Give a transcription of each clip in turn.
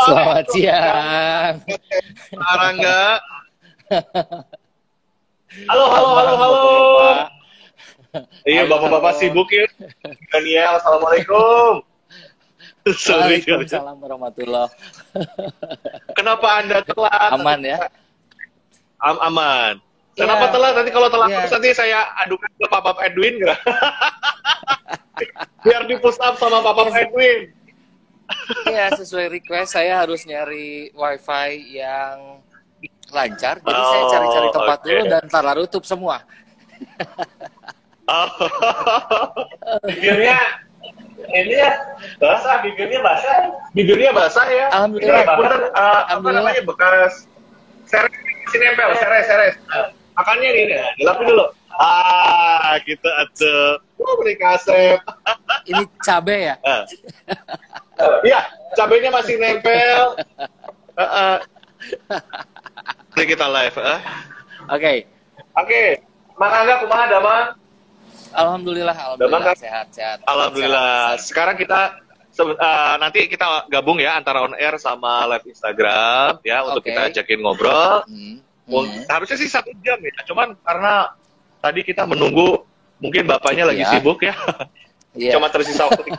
Selamat siang. Rangga. Halo. Iya, bapak-bapak sibuk ya. Daniel, assalamualaikum. Sorry. Waalaikumsalam warahmatullahi. Kenapa Anda telat? Aman ya? Aman. Kenapa Ya, telat? Nanti kalau telat ya. terus nanti saya adukan ke Papa Edwin nggak? Biar di push up sama Papa Edwin. Ya, sesuai request saya harus nyari wifi yang lancar. Jadi saya cari-cari tempat dulu dan ntar tutup semua. Bibirnya ini ya basah, bibirnya basah ya. Alhamdulillah. Punten, apa namanya, bekas seres masih nempel, seres. Makannya ini ya, dilapin dulu. Gitu atuh. Beri kasep. Ini cabe ya? Iya, cabenya masih nempel. Jadi kita live. Oke. Mang Angga kumaha damang? Alhamdulillah sehat. Alhamdulillah. Sekarang kita nanti kita gabung ya antara on air sama live Instagram ya untuk kita ajakin ngobrol. Harusnya sih 1 jam ya. Cuman karena tadi kita menunggu, mungkin bapaknya lagi sibuk ya. Iya. Cuma tersisa waktu 3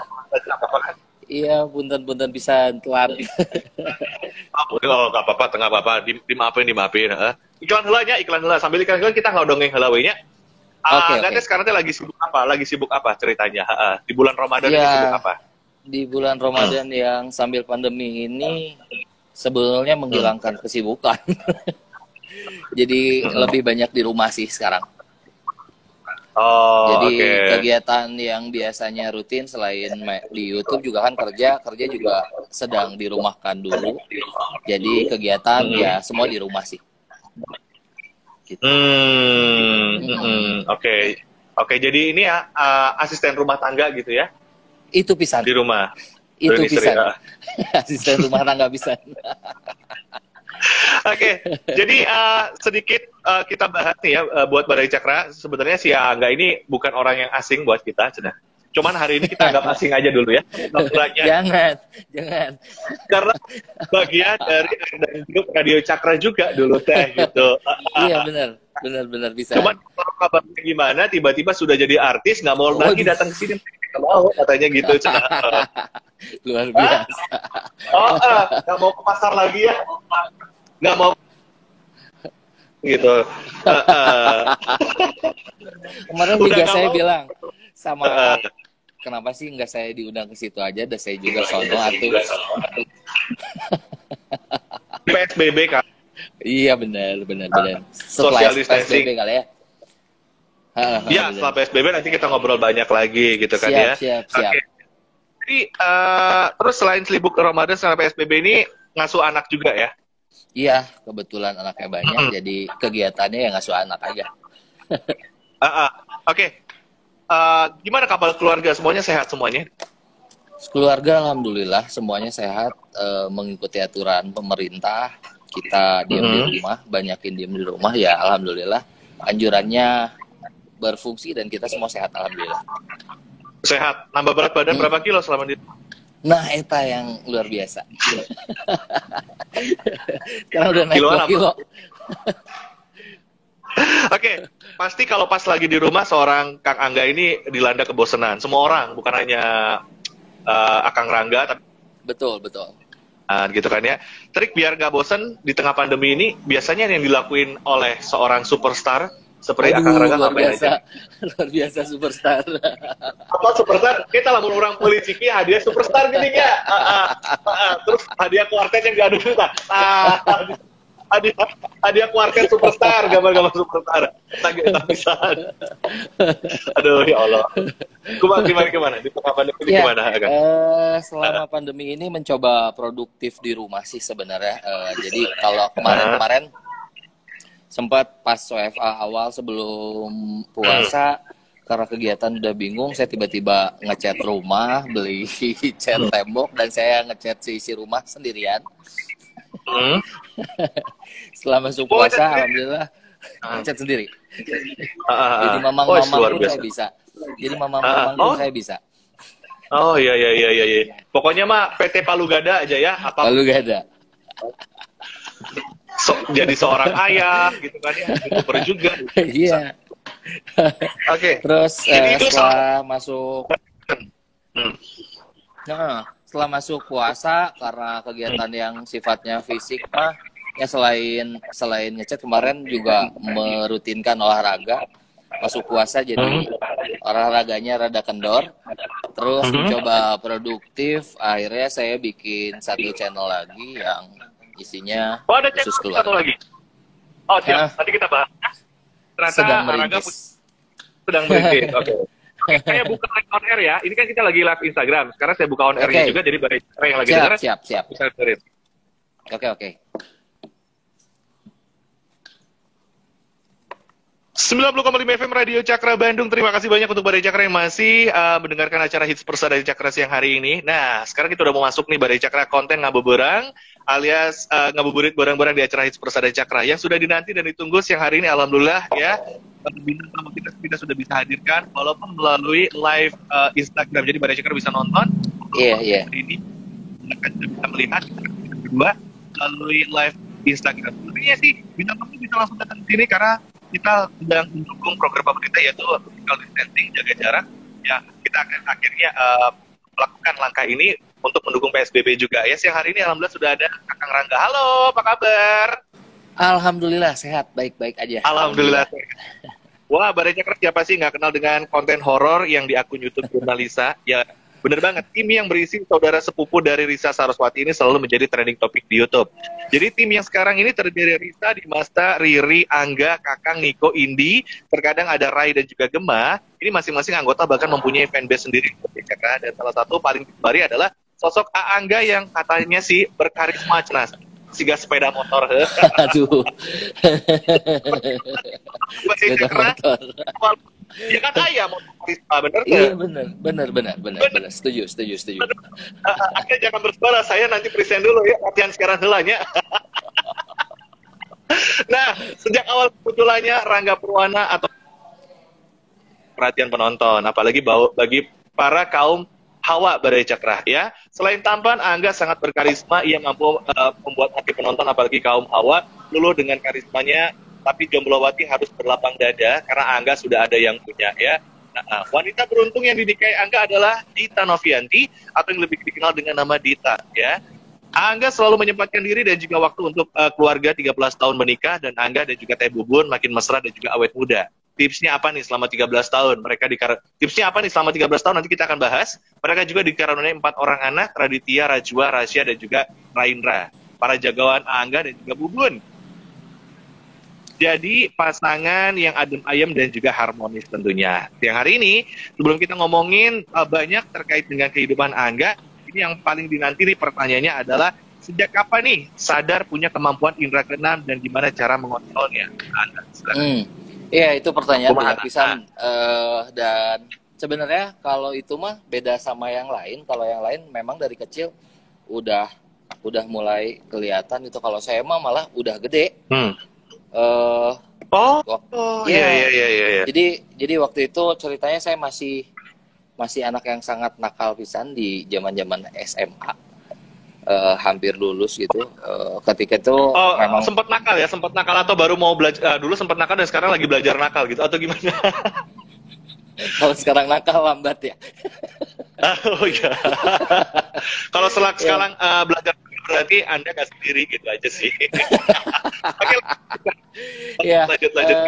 apa kan? Iya, punten bisa telat. Oh, nggak apa-apa, dimaafin. Iklan heula, sambil iklan kita ngodongeng heula we nya. Nanti sekarang lagi sibuk apa ceritanya? Di bulan Ramadan ini sibuk apa? Di bulan Ramadan yang sambil pandemi ini sebetulnya menghilangkan kesibukan. Jadi lebih banyak di rumah sih sekarang. Jadi kegiatan yang biasanya rutin selain di YouTube juga kan kerja juga sedang dirumahkan dulu. Jadi kegiatan ya semua di rumah sih. Gitu. Oke. Jadi ini ya asisten rumah tangga gitu ya? Itu pisan. Di rumah. Itu pisan. Asisten rumah tangga pisan. Oke, jadi sedikit kita bahas nih ya buat Badai Cakra. Sebenarnya si Angga ini bukan orang yang asing buat kita, Cina. Cuman hari ini kita anggap asing aja dulu ya. Jangan. Karena bagian dari hidup Radio Cakra juga dulu teh gitu. Iya benar bisa. Cuman kalau kabarnya gimana, tiba-tiba sudah jadi artis, nggak mau lagi datang ke sini. Nggak mau katanya gitu, Cina. Luar biasa. Nggak mau ke pasar lagi ya. Nggak mau gitu. Kemarin juga saya bilang sama kenapa sih nggak saya diundang ke situ aja, dan saya juga sono atuh. PSBB kan. Iya benar. Social distancing PSBB kali ya. Iya, setelah PSBB nanti kita ngobrol banyak lagi gitu kan ya. Siap. Jadi terus selain sibuk Ramadan sama PSBB ini ngasuh anak juga ya? Iya, kebetulan anaknya banyak, jadi kegiatannya ya ngasuh anak aja. Oke. Gimana kabar keluarga? Semuanya sehat semuanya? Keluarga alhamdulillah semuanya sehat, mengikuti aturan pemerintah. Kita diam di rumah, banyakin diam di rumah ya alhamdulillah. Anjurannya berfungsi dan kita semua sehat alhamdulillah. Sehat. Nambah berat badan berapa kilo selama di? Nah, eta yang luar biasa. Sekarang udah naik 2 kilo. Oke, pasti kalau pas lagi di rumah seorang Kang Angga ini dilanda kebosanan. Semua orang, bukan hanya Akang Rangga, tapi Betul. gitu kan ya. Trik biar gak bosan di tengah pandemi ini, biasanya yang dilakuin oleh seorang superstar seperti Akang Rangga ngapain aja? Luar biasa superstar. Apa superstar? Kita lamun orang politik ya hadiah superstar gini ya. Terus hadiah kuartet yang gaduh kita. Hadiah kuartet superstar, gambar-gambar superstar. Tagihan. Aduh ya Allah. Gimana? Di tengah pandemi ini gimana? Selama pandemi ini mencoba produktif di rumah sih sebenarnya. Jadi kalau kemarin sempat pas WFA awal sebelum puasa, karena kegiatan udah bingung, saya tiba-tiba ngecat rumah, beli cat tembok, dan saya ngecat isi rumah sendirian. Setelah masuk puasa, alhamdulillah ngecat sendiri. Jadi mamang-mamang pun saya bisa. Jadi mamang-mamang pun saya bisa. Oh iya iya iya iya. Iya. Pokoknya mah PT Palu Gada aja ya. Apa Lalu gak ada. jadi seorang ayah gitu kan ya, YouTuber juga. Iya. Oke. Terus Jadi itu setelah masuk, Hmm. nah, setelah masuk puasa karena kegiatan yang sifatnya fisik mah, ya selain ngechat kemarin juga merutinkan olahraga. Masuk puasa jadi olahraganya rada kendor. Terus mencoba produktif, akhirnya saya bikin satu channel lagi yang isinya Oh ada khusus channel satu keluarga. lagi. Oh siap. Hah, Nanti kita bahas. Ternyata sedang Rangga merintis. sedang merintis. Oke. Oke, saya buka live on air ya. Ini kan kita lagi live Instagram. Sekarang saya buka on airnya Oke, juga. Jadi bagi yang lagi siap, dengar siap, siap. bisa dengerin. Oke, oke. 90,5 FM Radio Cakra Bandung. Terima kasih banyak untuk Badai Cakra yang masih mendengarkan acara Hits Persa dari Cakra siang hari ini. Nah, sekarang kita udah mau masuk nih Badai Cakra konten ngabuburit alias ngabuburit barang-barang di acara Hits Persa dari Cakra yang sudah dinanti dan ditunggu siang hari ini. Alhamdulillah ya. Bintang tamu kita sudah bisa hadirkan walaupun melalui live Instagram. Jadi Badai Cakra bisa nonton. Iya, iya. Hari ini bisa melihat kita berdua melalui live Instagram. Sebenarnya sih bintang tamu bisa langsung datang ke sini karena kita sedang mendukung program pemerintah yaitu physical distancing, jaga jarak. Ya, kita akan akhirnya melakukan langkah ini untuk mendukung PSBB juga. Ya, siang hari ini alhamdulillah sudah ada Kakang Rangga. Halo, apa kabar? Alhamdulillah sehat, baik-baik aja. Alhamdulillah. Wah, Badai Cakra siapa sih nggak kenal dengan konten horor yang di akun YouTube Jurnalisa? Ya, bener banget. Tim yang berisi saudara sepupu dari Risa Saraswati ini selalu menjadi trending topik di YouTube. Jadi tim yang sekarang ini terdiri dari Risa, Dimasta, Riri, Angga, Kakang, Niko, Indi. Terkadang ada Rai dan juga Gemma. Ini masing-masing anggota bahkan mempunyai fanbase sendiri. Dan salah satu paling digemari adalah sosok Angga yang katanya sih berkarisma cenas. Siga sepeda motor. Aduh. Sepeda motor. Ya kan ayah motor karisma, bener Iya, nggak? bener. Setuju. Akhirnya jangan bersuara, saya nanti present dulu ya, latihan sekarang helanya. Nah, sejak awal kemunculannya Rangga Purwana atau perhatian penonton, apalagi bagi para kaum hawa Badai Cakra ya. Selain tampan, Angga sangat berkarisma, ia mampu membuat hati penonton apalagi kaum hawa luluh dengan karismanya. Tapi Jomblowati harus berlapang dada karena Angga sudah ada yang punya ya. Nah, wanita beruntung yang dinikahi Angga adalah Dita Novianti atau yang lebih dikenal dengan nama Dita ya. Angga selalu menyempatkan diri dan juga waktu untuk keluarga 13 tahun menikah dan Angga dan juga Teh Bubun makin mesra dan juga awet muda. Tipsnya apa nih selama 13 tahun? Tipsnya apa nih selama 13 tahun nanti kita akan bahas. Mereka juga dikaruniai 4 orang anak, Raditya, Rajwa, Rasya dan juga Raindra. Para jagawan Angga dan juga Bubun. Jadi pasangan yang adem ayem dan juga harmonis tentunya. Yang hari ini, sebelum kita ngomongin banyak terkait dengan kehidupan Angga, ini yang paling dinanti nih pertanyaannya adalah, sejak kapan nih sadar punya kemampuan indera keenam dan gimana cara mengontrolnya? Anda, Iya, itu pertanyaan banyak pisan. Dan sebenarnya kalau itu mah beda sama yang lain. Kalau yang lain memang dari kecil udah mulai kelihatan itu. Kalau saya mah malah udah gede. Iya. Jadi waktu itu ceritanya saya masih anak yang sangat nakal pisan di zaman SMA, hampir lulus gitu. Ketika itu memang sempat nakal atau baru mau belajar dulu sempat nakal dan sekarang lagi belajar nakal gitu atau gimana? kalau sekarang nakal lambat ya. Oh iya. Kalau sekarang belajar berarti Anda nggak sendiri gitu aja sih. Oke. Ya, lanjut.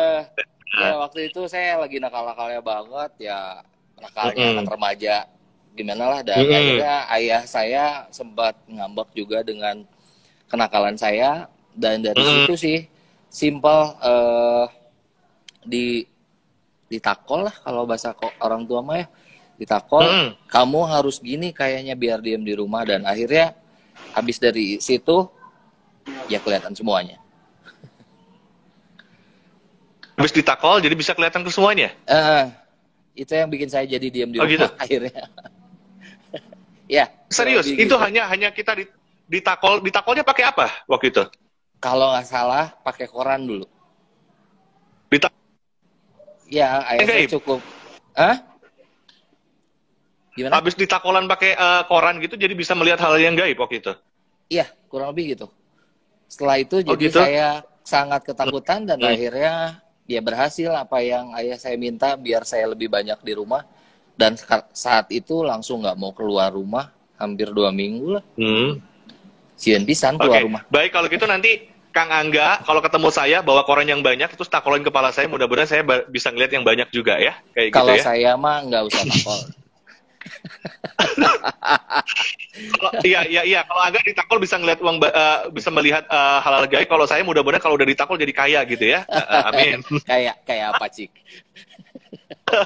Ya waktu itu saya lagi nakal-nakalnya banget ya, nakalnya anak remaja gimana lah, dan akhirnya ayah saya sempat ngambek juga dengan kenakalan saya, dan dari situ sih simpel ditakol lah kalau bahasa orang tua mah ya, ditakol, kamu harus gini kayaknya biar diem di rumah, dan akhirnya habis dari situ ya kelihatan semuanya. Habis ditakol jadi bisa kelihatan ke semuanya? Itu yang bikin saya jadi diam di rumah gitu? akhirnya. Ya. Serius? Itu hanya kita ditakolnya pakai apa waktu itu? Kalau nggak salah pakai koran dulu. Ya, ayah saya cukup. Gimana? Habis ditakolan pakai koran gitu, jadi bisa melihat hal yang gaib waktu itu. Iya, kurang lebih gitu. Setelah itu Oh, jadi gitu? saya sangat ketakutan dan akhirnya dia berhasil apa yang ayah saya minta biar saya lebih banyak di rumah. Dan saat itu langsung nggak mau keluar rumah, hampir 2 minggu lah. Sieun pisan keluar rumah. Baik, kalau gitu nanti Kang Angga, kalau ketemu saya bawa koran yang banyak, terus takolin kepala saya, mudah-mudahan saya bisa ngeliat yang banyak juga ya, kayak Kalau gitu ya. saya mah nggak usah takol. Iya. Kalau Angga ditakol bisa ngeliat uang, bisa melihat hal-hal gaib. Kalau saya mudah-mudahan kalau udah ditakol jadi kaya gitu ya. Amin. Kayak apa, Cik?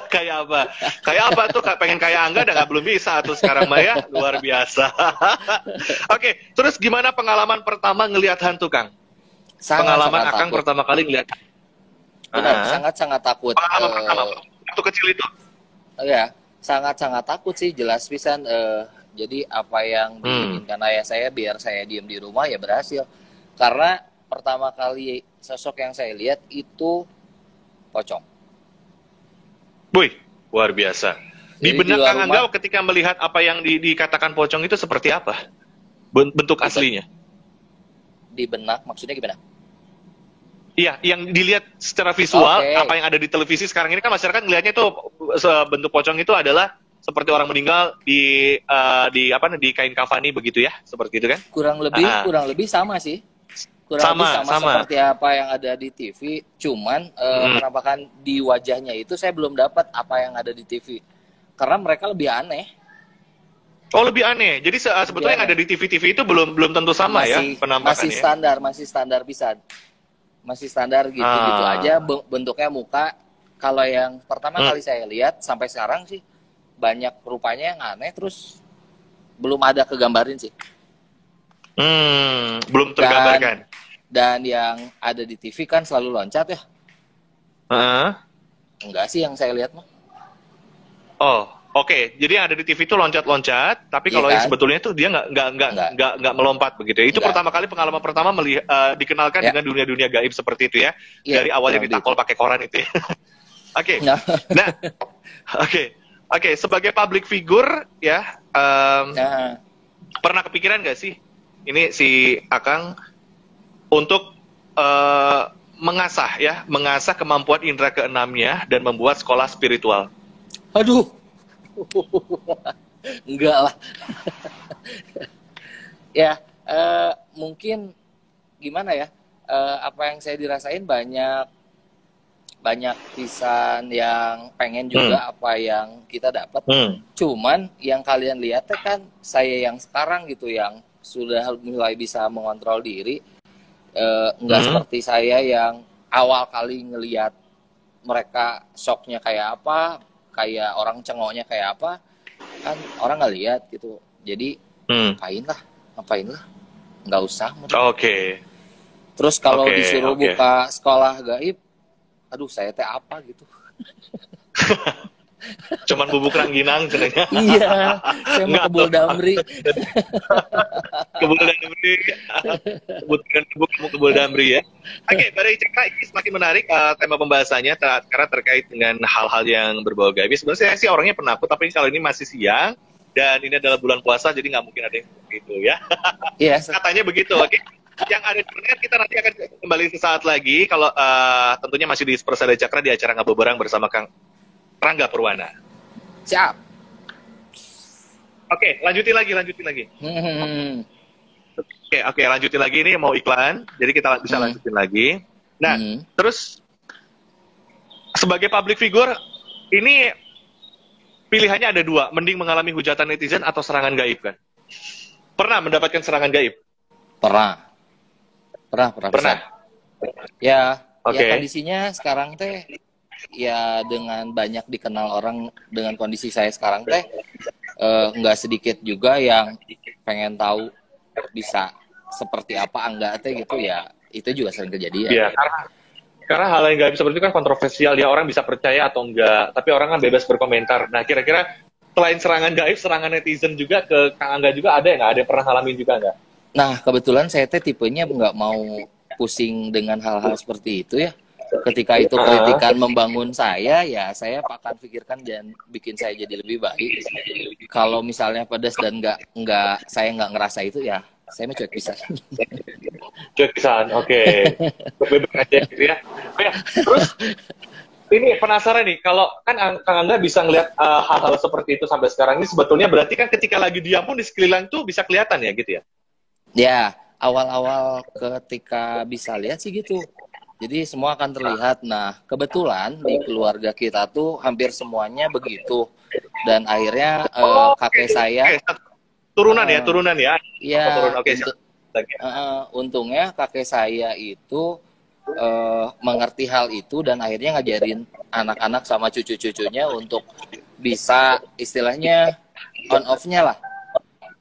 Kayak apa? Kayak apa tuh? Pengen kayak Angga udah belum bisa tuh sekarang mah ya. Luar biasa. Oke, terus gimana pengalaman pertama ngelihat hantu, Kang? Pengalaman Akang pertama kali ngelihat. Benar, sangat-sangat takut. Pengalaman pertama waktu kecil itu. Ya, sangat-sangat takut sih, jelas pisan. Jadi apa yang diinginkan ayah saya biar saya diem di rumah ya berhasil. Karena pertama kali sosok yang saya lihat itu pocong. Wih, luar biasa. Di benak Kang Angga ketika melihat apa yang dikatakan pocong itu seperti apa? Bentuk aslinya? Di benak, maksudnya gimana? Iya, yang dilihat secara visual, apa yang ada di televisi sekarang ini kan masyarakat ngelihatnya itu bentuk pocong itu adalah seperti orang meninggal di kain kafani begitu ya, seperti itu kan? Kurang lebih sama sih. Sama seperti apa yang ada di TV, cuman penampakan di wajahnya itu saya belum dapat apa yang ada di TV. Karena mereka lebih aneh. Oh, lebih aneh. Jadi sebetulnya yang ada di TV-TV itu belum tentu sama ya penampakannya. Masih standar bisa. Masih standar gitu-gitu aja bentuknya muka. Kalau yang pertama kali saya lihat sampai sekarang sih banyak rupanya yang aneh, terus belum ada kegambarin sih. Belum tergambarkan. Dan yang ada di TV kan selalu loncat ya. Enggak sih yang saya lihat mah. Oh, oke. Jadi yang ada di TV itu loncat-loncat, tapi kalau yang sebetulnya itu dia nggak melompat begitu. Itu pertama kali pengalaman pertama dikenalkan dengan dunia-dunia gaib seperti itu ya. Dari awalnya ditakol pakai koran itu ya. Oke. Nah, oke. Sebagai public figure ya, pernah kepikiran nggak sih ini si Akang untuk mengasah kemampuan indera keenamnya dan membuat sekolah spiritual? Aduh, enggak lah. Ya, mungkin gimana ya? Apa yang saya dirasain banyak pisan yang pengen juga apa yang kita dapat. Cuman yang kalian lihat kan saya yang sekarang gitu yang sudah mulai bisa mengontrol diri. Nggak seperti saya yang awal kali ngelihat mereka shocknya kayak apa, kayak orang cengoknya kayak apa, kan orang nggak lihat gitu. Jadi ngapain lah, nggak usah. Terus kalau disuruh buka sekolah gaib, aduh saya teh apa gitu. Cuman bubuk rangginang cenanya. Iya, saya mau kebul damri. Kebul damri. Kebul damri ya. Oke, Badai Cakra ini semakin menarik tema pembahasannya karena terkait dengan hal-hal yang berbau gaib. Sebenarnya saya sih orangnya penakut, tapi kalau ini masih siang dan ini adalah bulan puasa, jadi nggak mungkin ada yang seperti itu ya. Iya. Katanya begitu, oke. Yang ada di internet kita nanti akan kembali sesaat lagi. Kalau tentunya masih di Persada Cakra di acara Ngabuburan bersama Kang Rangga Purwana. Siap. Oke, lanjutin lagi. Oke, lanjutin lagi, ini mau iklan, jadi kita bisa lanjutin lagi. Nah, terus sebagai public figure, ini pilihannya ada dua, mending mengalami hujatan netizen atau serangan gaib kan? Pernah mendapatkan serangan gaib? Pernah. Ya, ya kondisinya sekarang teh ya dengan banyak dikenal orang dengan kondisi saya sekarang teh nggak sedikit juga yang pengen tahu bisa seperti apa enggak teh gitu ya, itu juga sering kejadian. Iya, karena hal yang gaib seperti itu kan kontroversial ya, orang bisa percaya atau enggak, tapi orang kan bebas berkomentar. Nah, kira-kira selain serangan gaib, serangan netizen juga ke Kang Angga juga ada ya nggak? Ada yang pernah ngalamin juga nggak? Nah, kebetulan saya teh tipenya nggak mau pusing dengan hal-hal seperti itu ya. ketika itu kritikan membangun saya, ya saya akan pikirkan dan bikin saya jadi lebih baik. Kalau misalnya pedas dan saya nggak ngerasa itu, ya saya mah cuek pisan. Cuek pisan, oke. Bebek aja gitu ya. Terus ini penasaran nih, kalau kan Kang Angga bisa ngeliat hal-hal seperti itu sampai sekarang ini, sebetulnya berarti kan ketika lagi diam pun di sekeliling tuh bisa kelihatan ya gitu ya? Ya, awal-awal ketika bisa lihat sih gitu. Jadi semua akan terlihat. Nah, kebetulan di keluarga kita tuh hampir semuanya begitu. Dan akhirnya kakek saya... Turunan ya? Iya, okay, untungnya kakek saya itu mengerti hal itu dan akhirnya ngajarin anak-anak sama cucu-cucunya untuk bisa istilahnya on off-nya lah.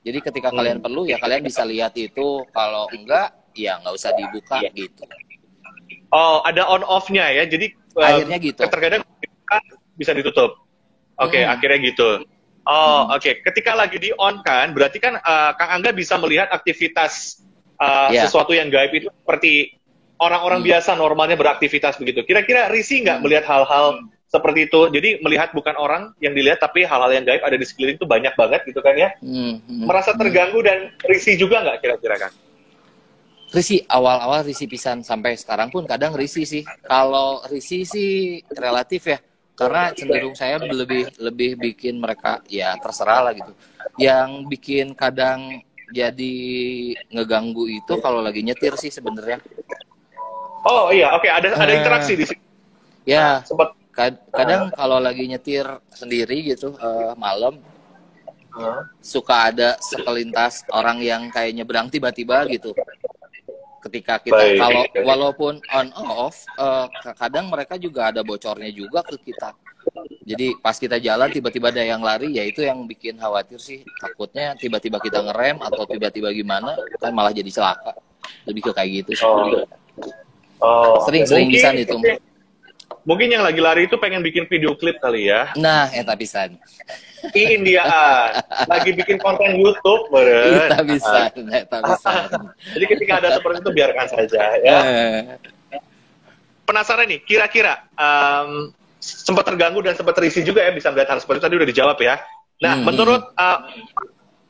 Jadi ketika kalian perlu ya kalian bisa lihat itu, kalau enggak ya nggak usah dibuka gitu. Oh, ada on off-nya ya. Jadi akhirnya gitu. Terkadang bisa ditutup. Oke, akhirnya gitu. Oh, oke. Ketika lagi di on kan, berarti kan Kang Angga bisa melihat aktivitas sesuatu yang gaib itu seperti orang-orang biasa normalnya beraktivitas begitu. Kira-kira risih nggak melihat hal-hal seperti itu? Jadi melihat bukan orang yang dilihat, tapi hal-hal yang gaib ada di sekeliling itu banyak banget gitu kan ya? Merasa terganggu dan risih juga nggak kira-kira kan? Risih, awal-awal risih pisan, sampai sekarang pun kadang risih sih. Kalau risih sih relatif ya, karena cenderung saya lebih bikin mereka ya terserah lah gitu. Yang bikin kadang jadi ngeganggu itu kalau lagi nyetir sih sebenarnya. Oh iya, oke, ada interaksi di sini. Ya, kadang kalau lagi nyetir sendiri gitu malam, suka ada sekelintas orang yang kayak nyebrang tiba-tiba gitu. Ketika kita walaupun on off, kadang mereka juga ada bocornya juga ke kita. Jadi pas kita jalan tiba-tiba ada yang lari, ya itu yang bikin khawatir sih. Takutnya tiba-tiba kita ngerem atau tiba-tiba gimana, kan malah jadi celaka. Lebih ke kayak gitu sih. Sering pisan itu. Mungkin yang lagi lari itu pengen bikin video klip kali ya. Nah, eta pisan. Indiaan lagi bikin konten YouTube, beren. Eta bisa. Jadi ketika ada seperti itu biarkan saja ya. Penasaran nih, kira-kira sempat terganggu dan sempat terisi juga ya bisa melihat hal seperti itu, tadi udah dijawab ya. Nah, menurut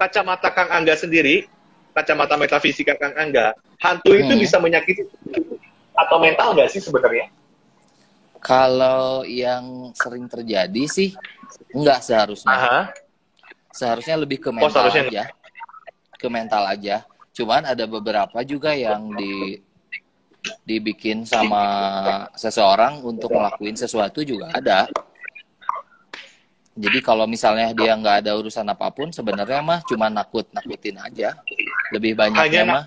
kacamata Kang Angga sendiri, kacamata metafisika Kang Angga, hantu itu bisa menyakiti atau mental nggak sih sebenarnya? Kalau yang sering terjadi sih enggak seharusnya. Seharusnya lebih ke mental aja. Ke mental aja. Cuman ada beberapa juga yang dibikin sama seseorang untuk ngelakuin sesuatu juga ada. Jadi kalau misalnya dia nggak ada urusan apapun, sebenarnya mah cuma nakutin aja. Lebih banyaknya mah.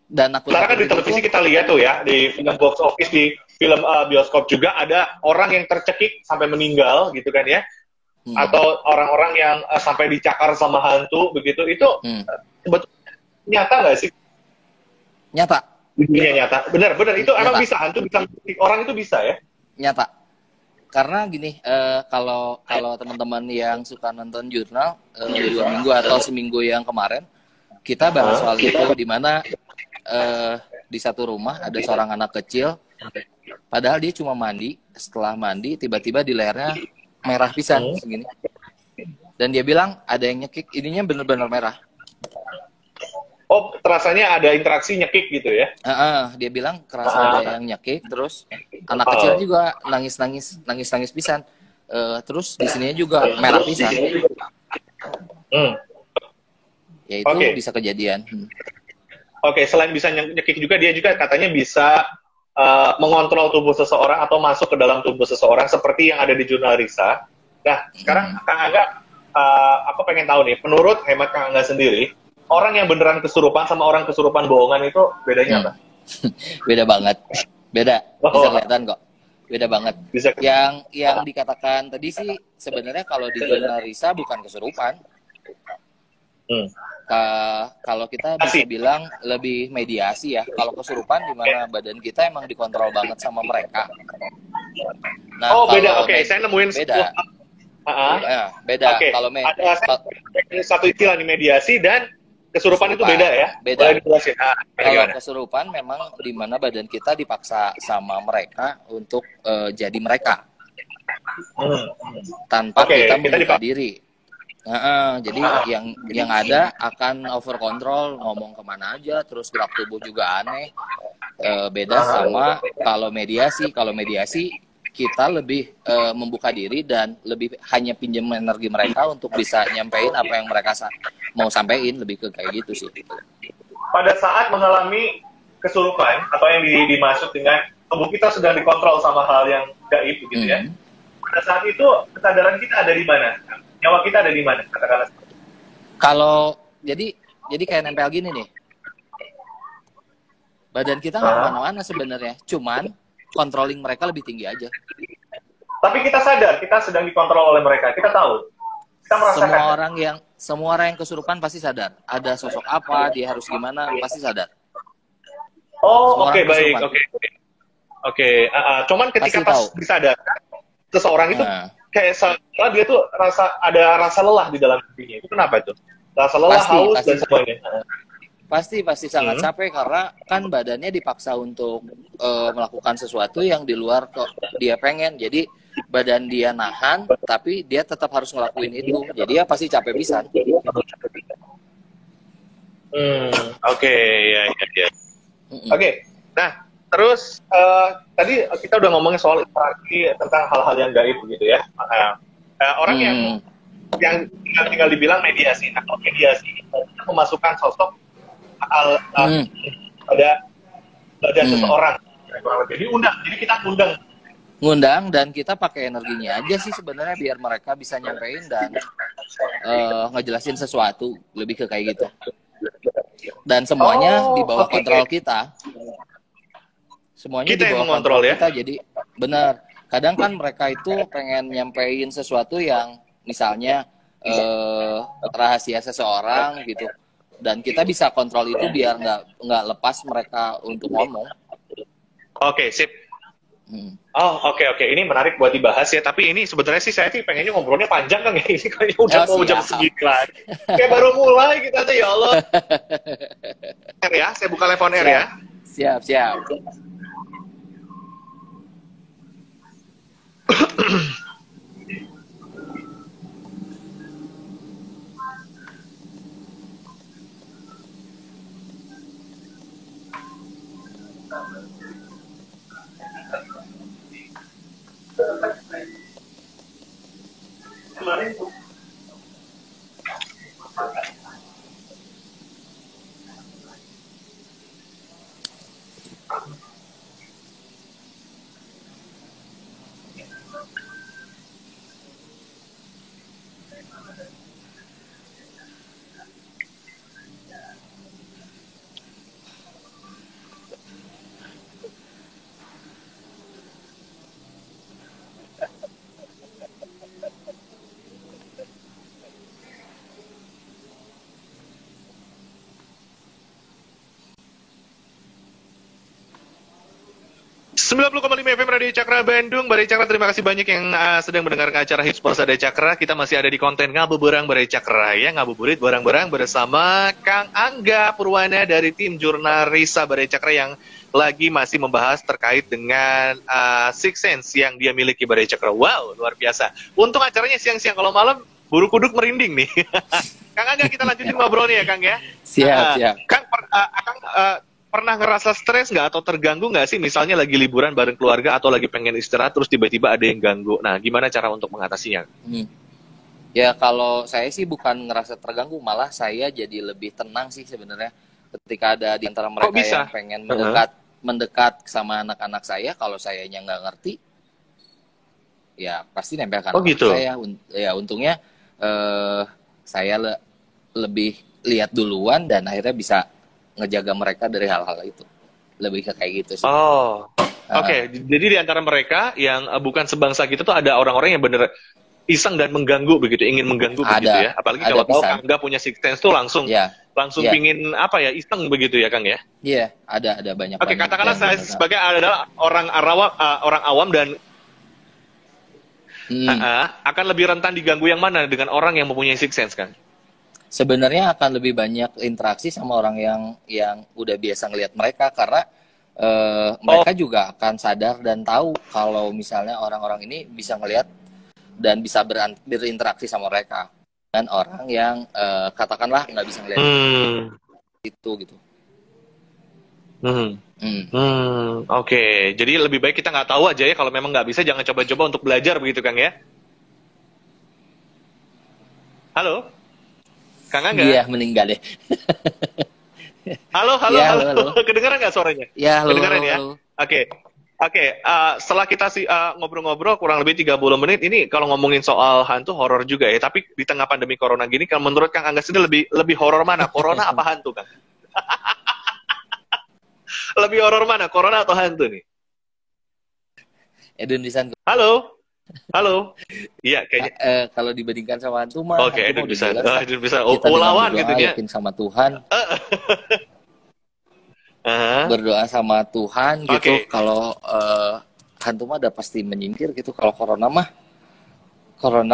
Dan karena kan di televisi kita lihat tuh ya, di film box office, di film bioskop juga ada orang yang tercekik sampai meninggal gitu kan ya, atau orang-orang yang sampai dicakar sama hantu begitu. Itu sebetulnya nyata nggak sih? Nyata. Dunia nyata. Benar itu nyata. Emang bisa hantu bisa orang itu bisa ya? Nyata. Karena gini, kalau teman-teman yang suka nonton jurnal 2 minggu atau seminggu yang kemarin, kita bahas soal itu, di mana di satu rumah ada seorang anak kecil, padahal dia cuma mandi. Setelah mandi tiba-tiba di lehernya merah pisan segini, dan dia bilang ada yang nyekik, ininya bener-bener merah. Oh, terasanya ada interaksi nyekik gitu ya? Dia bilang kerasa ada yang nyekik, terus anak kecil juga nangis pisan, terus di sininya juga merah pisan. Ya itu bisa kejadian. Oke, selain bisa nyekik juga, dia juga katanya bisa mengontrol tubuh seseorang atau masuk ke dalam tubuh seseorang seperti yang ada di jurnal Risa. Nah, sekarang Kang Angga, aku pengen tahu nih, menurut hemat Kang Angga sendiri, orang yang beneran kesurupan sama orang kesurupan bohongan itu bedanya apa? Beda banget. Beda. Bisa kelihatan kok. Beda banget. Yang dikatakan tadi sih sebenarnya kalau di jurnal Risa bukan kesurupan. Kalau kita bisa bilang lebih mediasi ya. Kalau kesurupan di mana badan kita emang dikontrol banget sama mereka. Nah, beda. Oke, saya nemuin beda. Beda. Okay. Kalau ada satu istilah nih, mediasi dan kesurupan itu beda ya? Beda. Boleh dijelasin? Kalau kesurupan memang di mana badan kita dipaksa sama mereka untuk jadi mereka. Tanpa kita membuka diri. Jadi yang ada akan over control, ngomong kemana aja, terus gerak tubuh juga aneh. Beda sama kalau mediasi kita lebih membuka diri dan lebih hanya pinjam energi mereka untuk bisa nyampein apa yang mereka mau sampein, lebih ke kayak gitu sih. Pada saat mengalami kesurupan atau yang dimaksud dengan tubuh kita sedang dikontrol sama hal yang gaib gitu ya. Pada saat itu kesadaran kita ada di mana? Nyawa kita ada di mana? Katakanlah. Kalau jadi kayak nempel gini nih. Badan kita nggak kemana-mana sebenarnya, cuman controlling mereka lebih tinggi aja. Tapi kita sadar, kita sedang dikontrol oleh mereka. Kita tahu. Kita merasakan. Semua orang yang kesurupan pasti sadar. Ada sosok apa, dia harus gimana, pasti sadar. Oh, oke, baik. Oke. Cuman ketika pas disadarkan, seseorang itu kayak seolah dia tuh ada rasa lelah di dalam dirinya. Itu kenapa itu? Rasa lelah, haus, dan semuanya. Pasti sangat capek karena kan badannya dipaksa untuk melakukan sesuatu yang di luar kok dia pengen. Jadi badan dia nahan, tapi dia tetap harus ngelakuin itu. Jadi ya pasti capek pisan. Oke. Nah, terus tadi kita udah ngomongin soal interaksi tentang hal-hal yang gaib begitu ya. Orang yang tinggal dibilang mediasi. Nah, kalau mediasi memasukkan sosok pada badan seseorang. Jadi kita ngundang dan kita pakai energinya aja sih sebenarnya biar mereka bisa nyampein dan ngejelasin sesuatu, lebih ke kayak gitu. Dan semuanya di bawah kontrol kita. Semuanya kita di bawah yang mengontrol ya. Kita, jadi benar. Kadang kan mereka itu pengen nyampein sesuatu yang misalnya rahasia seseorang gitu. Dan kita bisa kontrol itu biar nggak lepas mereka untuk ngomong. Oke, sip. Oke. Ini menarik buat dibahas ya. Tapi ini sebenarnya sih saya sih pengennya ngobrolnya panjang kan ya. Ini kayaknya udah mau jam 9. Kayak baru mulai kita tuh, ya Allah. Ya, saya buka telepon ya. Siap. Kemarin FM Radio Cakra Bandung. Bare Cakra, terima kasih banyak yang sedang mendengarkan acara Hits Porsada Cakra. Kita masih ada di konten Ngabuburang Bare Cakra ya, ngabuburit barang-barang bersama Kang Angga Purwana dari tim Jurnalisa Bare Cakra yang lagi masih membahas terkait dengan Six Sense yang dia miliki Bare Cakra. Wow, luar biasa. Untung acaranya siang-siang, kalau malam buru kuduk merinding nih. Kang Angga, kita lanjutin ngobrolnya ya Kang ya. Siap. Kang, pernah ngerasa stres nggak atau terganggu nggak sih, misalnya lagi liburan bareng keluarga atau lagi pengen istirahat terus tiba-tiba ada yang ganggu? Nah, gimana cara untuk mengatasinya? Ya kalau saya sih bukan ngerasa terganggu, malah saya jadi lebih tenang sih sebenarnya ketika ada di antara mereka yang pengen mendekat sama anak-anak saya. Kalau sayanya nggak ngerti, ya pasti nempelkan gitu. Saya. Ya untungnya saya lebih lihat duluan dan akhirnya bisa ngejaga mereka dari hal-hal itu. Lebih ke kayak gitu sih. Oke. Jadi di antara mereka yang bukan sebangsa gitu tuh ada orang-orang yang bener iseng dan mengganggu begitu, ingin mengganggu begitu ya. Apalagi kalau tahu Kang nggak punya six sense tuh langsung pingin iseng begitu ya Kang ya. Iya, ada banyak. Oke, katakanlah saya sebagai adalah orang awam dan akan lebih rentan diganggu yang mana dengan orang yang mempunyai six sense Kang? sebenarnya akan lebih banyak interaksi sama orang yang udah biasa ngelihat mereka, karena mereka juga akan sadar dan tahu kalau misalnya orang-orang ini bisa ngelihat dan bisa berinteraksi sama mereka, dan orang yang katakanlah nggak bisa ngelihat itu gitu. Oke. Jadi lebih baik kita nggak tahu aja ya, kalau memang nggak bisa jangan coba-coba untuk belajar begitu Kang ya. Halo? Kang Angga? Iya, meninggal deh. Halo. Kedengaran nggak suaranya? Ya, halo. Kedengaran ya? Oke. Setelah kita ngobrol-ngobrol kurang lebih 30 menit, ini kalau ngomongin soal hantu horor juga ya, tapi di tengah pandemi corona gini, kalau menurut Kang Angga sendiri lebih horor mana? Corona apa hantu, Kang? Lebih horor mana? Corona atau hantu nih? Edun Bisan. Halo. Iya, kayaknya. Kalau dibandingkan sama hantu mah. Oke, Edun bisa. Edun bisa. Kita lawan gitu ya. Yakin sama Tuhan. Berdoa sama Tuhan gitu. Kalau hantu mah udah pasti menyingkir gitu. Kalau corona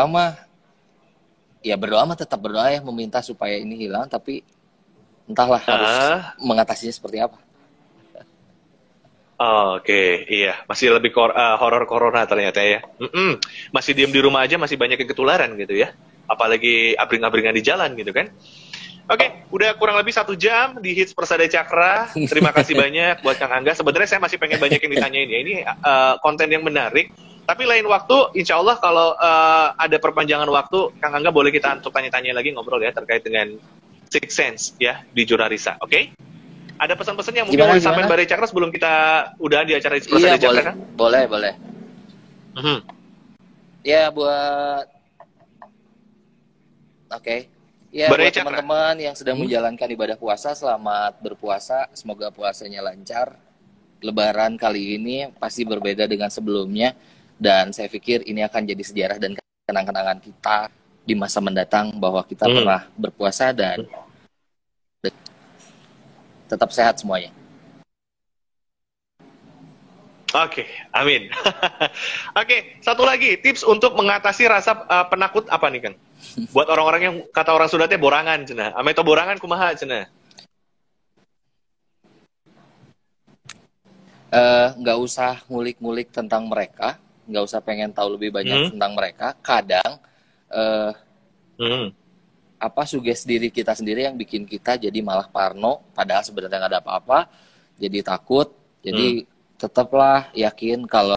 mah ya berdoa mah tetap berdoa ya, meminta supaya ini hilang, tapi entahlah harus mengatasinya seperti apa. Oke, iya, masih lebih horor corona ternyata ya. Masih diem di rumah aja masih banyak yang ketularan gitu ya. Apalagi abring-abringan di jalan gitu kan. Oke, udah kurang lebih 1 jam di Hits Persada Cakra. Terima kasih banyak buat Kang Angga. Sebenarnya saya masih pengen banyak yang ditanyain ya. Ini konten yang menarik. Tapi lain waktu, insya Allah kalau ada perpanjangan waktu, Kang Angga boleh kita untuk tanya-tanya lagi, ngobrol ya terkait dengan Six Sense ya di Jurarisa. Oke? Ada pesan-pesan yang mungkin mau disampaikan Bare Cakra sebelum kita udah di acara Hits Persada Cakra, kan? Boleh. Ya buat ya buat teman-teman yang sedang menjalankan ibadah puasa, selamat berpuasa. Semoga puasanya lancar. Lebaran kali ini pasti berbeda dengan sebelumnya, dan saya pikir ini akan jadi sejarah dan kenang-kenangan kita di masa mendatang bahwa kita pernah berpuasa, dan tetap sehat semuanya. Oke, amin. Oke, satu lagi tips untuk mengatasi rasa penakut apa nih, Kang? Buat orang-orang yang kata orang Sunda teh borangan cenah. Ame to borangan kumaha cenah? Nggak usah ngulik-ngulik tentang mereka, nggak usah pengen tahu lebih banyak tentang mereka. Kadang sugesti diri kita sendiri yang bikin kita jadi malah parno, padahal sebenarnya nggak ada apa-apa, jadi takut. Jadi tetaplah yakin kalau